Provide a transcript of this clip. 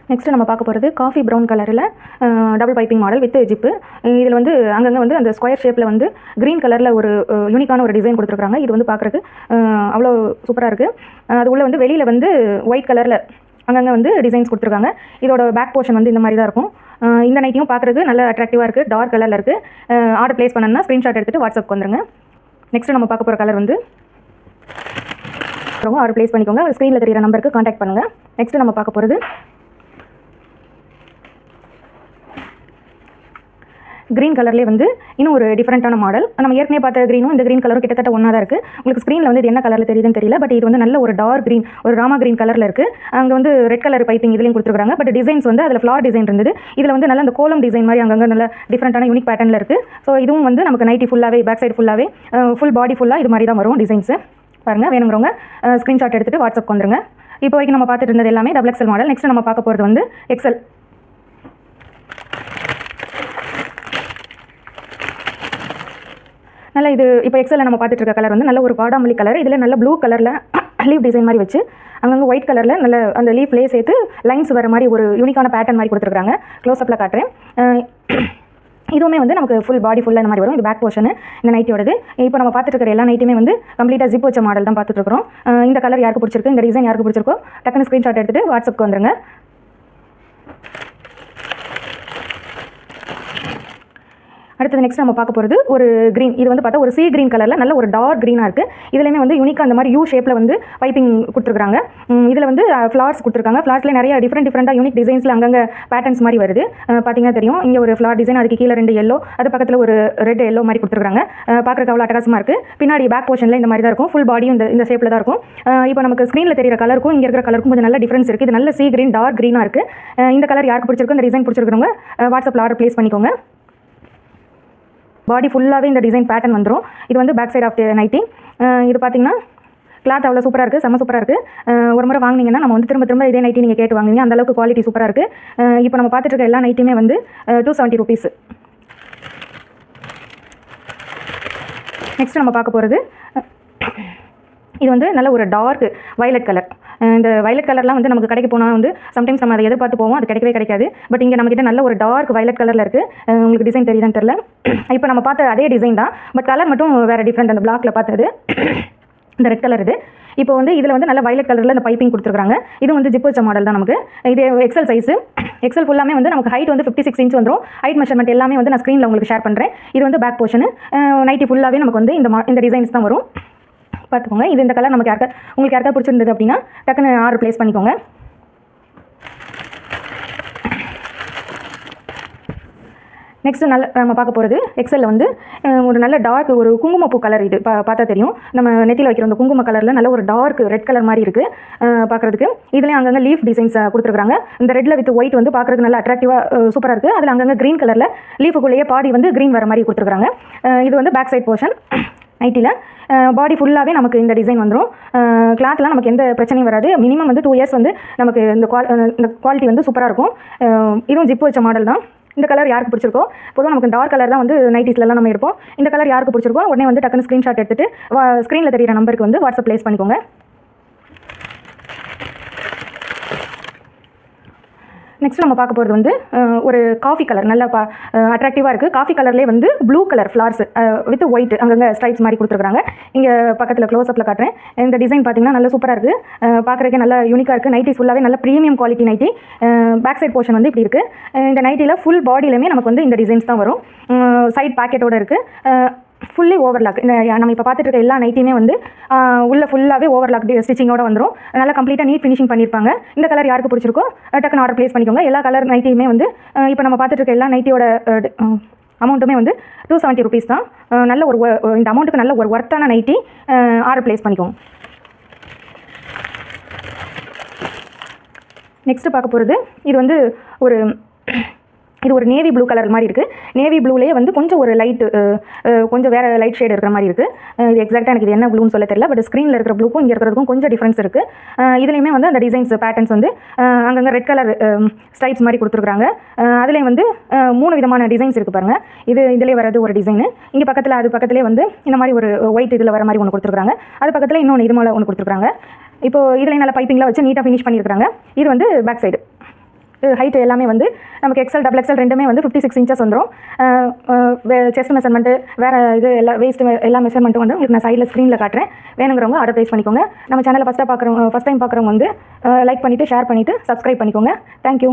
Next நம்ம பார்க்க போகிறது காஃபி ப்ரௌன் கலரில் double piping model with zip. இதில் வந்து அங்கங்கே வந்து அந்த ஸ்கொயர் ஷேப்பில் வந்து க்ரீன் கலரில் ஒரு யூனிக்கான ஒரு டிசைன் கொடுத்துருக்காங்க. இது வந்து பார்க்குறதுக்கு அவ்வளோ சூப்பராக இருக்குது. அது உள்ள வந்து வெளியில் வந்து ஒயிட் கலரில் அங்கங்கே வந்து டிசைன்ஸ் கொடுத்துருக்காங்க. இதோட பேக் போர்ஷன் வந்து இந்த மாதிரி தான் இருக்கும். இந்த நைட்டியும் பார்க்குறதுக்கு நல்ல அட்ராக்டிவாக இருக்குது, டார்க் கலரில் இருக்குது. ஆர்டர் ப்ளேஸ் பண்ணணும்னா ஸ்க்ரீன்ஷாட் எடுத்துகிட்டு வாட்ஸ்அப்க்கு வந்துருங்க. நெக்ஸ்ட்டு நம்ம பார்க்க போகிற கலர் வந்து ஆர்டர் ப்ளேஸ் பண்ணிக்கோங்க. ஸ்க்ரீனில் தெரியிற நம்பருக்கு காண்டாக்ட் பண்ணுங்கள். நெக்ஸ்ட்டு நம்ம பார்க்க போகிறது க்ரீன் கலர்லேயே வந்து இன்னும் ஒரு டிஃப்ரெண்ட்டான மாடல். நம்ம ஏற்கனவே பார்த்த க்ரீனும் இந்த க்ரீன் கலரும் கிட்டத்தட்ட ஒன்றா தான் இருக்குது. உங்களுக்கு ஸ்க்ரீனில் வந்து இது என்ன கலரில் தெரியுதுன்னு தெரியல. பட் இது வந்து நல்ல ஒரு டார்க் க்ரீன், ஒரு ராமா க்ரீன் கலரில் இருக்குது. அங்கே வந்து ரெட் கலர் பைப்பிங் இதுலேயும் கொடுத்துருக்காங்க. பட் டிசைன்ஸ் வந்து அதில் ஃப்ளார் டிசைன் இருந்தது. இதில் வந்து நல்ல அந்த கோலம் டிசைன் மாதிரி அங்கங்கே நல்ல டிஃப்ரெண்ட்டான யூனிக் பேட்டர்னில் இருக்குது. ஸோ இதுவும் வந்து நமக்கு நைட்டி ஃபுல்லாகவே பேக் சைடு ஃபுல்லாகவே ஃபுல் பாடி ஃபுல்லாக இது மாதிரி தான் வரும் டிசைன்ஸு. பாருங்கள், வேணுங்கிறவங்க ஸ்க்ரீன்ஷாட் எடுத்துகிட்டு வாட்ஸ்அப் வந்துருங்க. இப்போ வரைக்கும் நம்ம பார்த்துட்டு இருந்தது எல்லாமே டபுள் எக்ஸல் மாடல். நெக்ஸ்ட் நம்ம பார்க்க போகிறது வந்து எக்ஸல். நல்ல இது இப்போ எக்ஸலில் நம்ம பார்த்துட்டு இருக்க கலர் வந்து நல்ல ஒரு பாடாமல்லி கலர். இதில் நல்ல ப்ளூ கலரில் லீஃப் டிசைன் மாதிரி வச்சு அங்கங்கே ஒயிட் கலரில் நல்ல அந்த லீஃப்லேயே சேர்த்து லைன்ஸ் வர மாதிரி ஒரு யூனிக்கான பேட்டர்ன் மாதிரி கொடுத்துருக்காங்க. க்ளோஸ்அப்பில் காட்டுறேன். இதுவுமே வந்து நமக்கு ஃபுல் பாடி ஃபுல்லாக இந்த மாதிரி வரும். இது பேக் போர்ஷனு இந்த நைட்டியோடது. இப்போ நம்ம பார்த்துட்டு இருக்கிற எல்லா நைட்டுமே வந்து கம்ப்ளீட்டாக ஜிப் வச்ச மாடல் தான் பார்த்துட்டு இருக்கிறோம். இந்த கலர் யாருக்கு பிடிச்சிருக்கு, இந்த டிசைன் யாருக்கு பிடிச்சிருக்கோ டக்குன்னு ஸ்க்ரீன்ஷாட் எடுத்துகிட்டு வாட்ஸ்அப்க்கு வந்துருங்க. அடுத்தது நெக்ஸ்ட் நம்ம பார்க்க போகிறது ஒரு க்ரீன். இது வந்து பார்த்தா ஒரு சி க்ரீன் கலரில் நல்ல ஒரு டார்க் க்ரீனாக இருக்குது. இதுலேயுமே வந்து யூனிக்காக அந்த மாதிரி யூ ஷேப்பில் வந்து பைப்பிங் கொடுத்துருக்காங்க. இதில் வந்து ஃப்ளார்ஸ் கொடுத்துருக்காங்க. ஃப்ளார்ஸில் நிறைய டிஃப்ரெண்ட்டாக யூனிக் டிசைன்ஸில் அங்கங்கே பேட்டர்ன்ஸ் மாதிரி வருது. பார்த்தீங்கன்னா தெரியும். இங்கே ஒரு ஃப்ளார் டிசைன், அதுக்கு கீழே 2 எல்லோ, அது பக்கத்தில் ஒரு ரெட் எல்லோ மாதிரி கொடுத்துருக்காங்க. பார்க்குறதுக்கு அவ்வளோ அட்டகாசமாக இருக்குது. பின்னாடி பேக் போர்ஷனில் இந்த மாதிரி தான் இருக்கும். ஃபுல் பாடியும் இந்த ஷேப்பில் தான் இருக்கும். இப்போ நமக்கு ஸ்க்ரீனில் தெரியிற கலருக்கும் இங்கே இருக்கிற கலருக்கும் கொஞ்சம் நல்ல டிஃப்ரென்ஸ் இருக்குது. இது நல்ல சி க்ரீன், டார்க் க்ரீனாக இருக்குது. இந்த கலர் யாருக்கு பிடிச்சிருக்கோ, இந்த டிசைன் பிடிச்சிருக்கிறவங்க வாட்ஸ்அப்பில் ஆர்டர் ப்ளேஸ் பண்ணிக்கோங்க. பாடி ஃபுல்லாகவே இந்த டிசைன் பேட்டர்ன் வந்துடும். இது வந்து back side of the nighty. இது பார்த்தீங்கன்னா கிளாத் அவ்வளோ சூப்பராக இருக்குது, செம்ம சூப்பராக இருக்குது. ஒரு முறை வாங்கினீங்கன்னா நம்ம வந்து திரும்ப இதே நைட்டி நீங்கள் கேட்டு வாங்குவீங்க. அந்தளவுக்கு குவாலிட்டி சூப்பராக இருக்குது. இப்போ நம்ம பார்த்துட்டு இருக்க எல்லா நைட்டியுமே வந்து 270 rupees. நெக்ஸ்ட் நம்ம பார்க்க போகிறது இது வந்து நல்ல ஒரு டார்க் வயலட் கலர். இந்த வயலட் கலர்லாம் வந்து நமக்கு கடைக்கு போனால் வந்து சம்டைம்ஸ் நம்ம அதை எதிர்பார்த்து போவோம், அது கிடைக்காது. பட் இங்கே நம்மக்கிட்ட நல்ல ஒரு டார்க் வயலட் கலரில் இருக்குது. உங்களுக்கு டிசைன் தெரியுதான்னு தெரில. இப்போ நம்ம பார்த்த அதே டிசைன் தான், பட் கலர் மட்டும் வேறு டிஃப்ரெண்ட். அந்த பிளாக்ல பார்த்தது இந்த ரெட் கலர். இது இப்போ வந்து இதில் வந்து நல்ல வயலட் கலரில் இந்த பைப்பிங் கொடுத்துருக்காங்க. இது வந்து ஜிப் வச்ச மாடல் தான் நமக்கு. இது எக்ஸல் சைஸு. எக்ஸல் ஃபுல்லாமே வந்து நமக்கு ஹைட் வந்து 56 inch வந்துடும். ஹைட் மெஷர்மெண்ட் எல்லாமே வந்து நான் ஸ்க்ரீனில் உங்களுக்கு ஷேர் பண்ணுறேன். இது வந்து பேக் போர்ஷனு. நைட்டி ஃபுல்லாகவே நமக்கு வந்து இந்த டிசைன்ஸ் தான் வரும். பார்த்துக்கோங்க. இது இந்த கலர் நமக்கு உங்களுக்கு யாருக்கா பிடிச்சிருந்தது அப்படின்னா டக்குன்னு ஆர்டர் ப்ளேஸ் பண்ணிக்கோங்க. நெக்ஸ்ட்டு நம்ம பார்க்க போகிறது எக்ஸலில் வந்து ஒரு நல்ல டார்க் ஒரு குங்குமப்பூ கலர். இது பார்த்தா தெரியும். நம்ம நெத்தியில் வைக்கிற அந்த குங்கும கலரில் நல்ல ஒரு டார்க் ரெட் கலர் மாதிரி இருக்குது பார்க்குறதுக்கு. இதுலேயும் அங்கங்கே லீஃப் டிசைன்ஸ் கொடுத்துருக்காங்க. இந்த ரெட்டில் வித் ஒயிட் வந்து பார்க்குறதுக்கு நல்லா அட்ராக்டிவாக சூப்பராக இருக்குது. அதில் அங்கங்கே க்ரீன் கலரில் லீஃபுக்குள்ளேயே பாடி வந்து க்ரீன் வர மாதிரி கொடுத்துருக்காங்க. இது வந்து பேக் சைட் போர்ஷன் நைட்டியில். பாடி ஃபுல்லாகவே நமக்கு இந்த டிசைன் வந்துடும். கிளாத்லாம் நமக்கு எந்த பிரச்சனையும் வராது. மினிமம் வந்து 2 years வந்து நமக்கு இந்த குவாலிட்டி வந்து சூப்பராக இருக்கும். இதுவும் ஜிப்பு வச்ச மாடல் தான். இந்த கலர் யாருக்கு பிடிச்சிருக்கோ, பொதுவாக நமக்கு டார்க் கலர் தான் வந்து நைட்டிஸ்லாம் நம்ம எடுப்போம். இந்த கலர் யாருக்கு பிடிச்சிருக்கோ உடனே வந்து டக்குன்னு ஸ்க்ரீன்ஷாட் எடுத்துகிட்டு ஸ்க்ரீனில் தெரியிற நம்பருக்கு வந்து வாட்ஸ்அப் ப்ளேஸ் பண்ணிக்கோங்க. நெக்ஸ்ட் நம்ம பார்க்க போகிறது வந்து ஒரு காஃபி கலர். நல்லா அட்ராக்டிவாக இருக்குது. காஃபி கலர்லேயே வந்து blue colour flowers with white அங்கங்கே ஸ்ட்ரைப்ஸ் மாதிரி கொடுத்துருக்காங்க. இங்கே பக்கத்தில் க்ளோஸ்அப்பில் காட்டுறேன். இந்த டிசைன் பார்த்தீங்கன்னா நல்லா சூப்பராக இருக்குது. பார்க்குறதுக்கே நல்லா யூனிக்காக இருக்குது. நைட்டி ஃபுல்லாகவே நல்ல premium quality nighty. Back side portion வந்து இப்படி இருக்குது. இந்த நைட்டியில் ஃபுல் பாடியிலுமே நமக்கு வந்து இந்த டிசைன்ஸ் தான் வரும். சைட் பாக்கெட்டோடு இருக்குது. Fully overlock. நம்ம இப்போ பார்த்துட்டு இருக்க எல்லா நைட்டியுமே வந்து உள்ள ஃபுல்லாகவே ஓவர்லாக் ஸ்டிச்சிங்கோடு வந்துடும். நல்லா கம்ப்ளீட்டாக நீட் ஃபினிஷிங் பண்ணியிருப்பாங்க. இந்த கலர் யாருக்கு பிடிச்சிருக்கோ டக்குன்னு ஆர்டர் ப்ளேஸ் பண்ணிக்கோங்க. எல்லா கலர் நைட்டியுமே வந்து இப்போ நம்ம பார்த்துட்டு இருக்க எல்லா நைட்டியோட அமௌண்ட்டுமே வந்து 270 rupees தான். நல்ல ஒரு இந்த அமௌண்ட்டுக்கு நல்ல ஒரு ஒர்த்தான நைட்டி. ஆர்டர் ப்ளேஸ் பண்ணிக்கோங்க. நெக்ஸ்ட்டு பார்க்க போகிறது இது வந்து இது ஒரு நேவி ப்ளூ கலர் மாதிரி இருக்குது. நேவி ப்ளூலேயே வந்து கொஞ்சம் ஒரு லைட்டு கொஞ்சம் வேறு லைட் ஷேட் இருக்கிற மாதிரி இருக்குது. இது எக்ஸாக்டாக எனக்கு இது என்ன ப்ளூன்னு சொல்ல தெரியல. பட் ஸ்க்ரீனில் இருக்கிற ப்ளூக்கும் இங்கே இருக்கிறதுக்கும் கொஞ்சம் டிஃப்ரென்ஸ் இருக்குது. இதுலேயுமே வந்து அந்த டிசைன்ஸ் பேட்டர்ன்ஸ் வந்து அங்கங்கே ரெட் கலர் ஸ்ட்ரைப்ஸ் மாதிரி கொடுத்துருக்காங்க. அதுலேயும் வந்து 3 விதமான டிசைன்ஸ் இருக்குது பாருங்கள். இதிலே வர்றது ஒரு டிசைனு. இங்கே பக்கத்தில் அது பக்கத்துலேயே வந்து இந்த மாதிரி ஒரு ஒயிட் இதில் வர மாதிரி ஒன்று கொடுத்துருக்காங்க. அது பக்கத்தில் இன்னொன்று இது மேலே ஒன்று கொடுத்துருக்காங்க. இப்போது இதில் நல்ல பைப்பிங்லாம் வச்சு நீட்டாக ஃபினிஷ் பண்ணியிருக்காங்க. இது வந்து பேக் சைடு. ஹைட் எல்லாமே வந்து நமக்கு எக்ஸல் டபுள் எக்ஸல் ரெண்டுமே வந்து 56 இன்ச்சஸ் வந்துடும். செஸ்ட் மெஷர்மெண்ட்டு வேறு இது எல்லா வேஸ்ட் எல்லா மெஷர்மெண்ட்டும் வந்து உங்களுக்கு நான் சைடில் ஸ்க்ரீனில் காட்டுறேன். வேணுங்கிறவங்க ஆர்டர் ப்ளேஸ் பண்ணிக்கோங்க. நம்ம சேனலை ஃபஸ்ட் டைம் பார்க்குறவங்க வந்து லைக் பண்ணிவிட்டு ஷேர் பண்ணிவிட்டு சப்ஸ்கிரைப் பண்ணிக்கோங்க. தேங்க்யூ.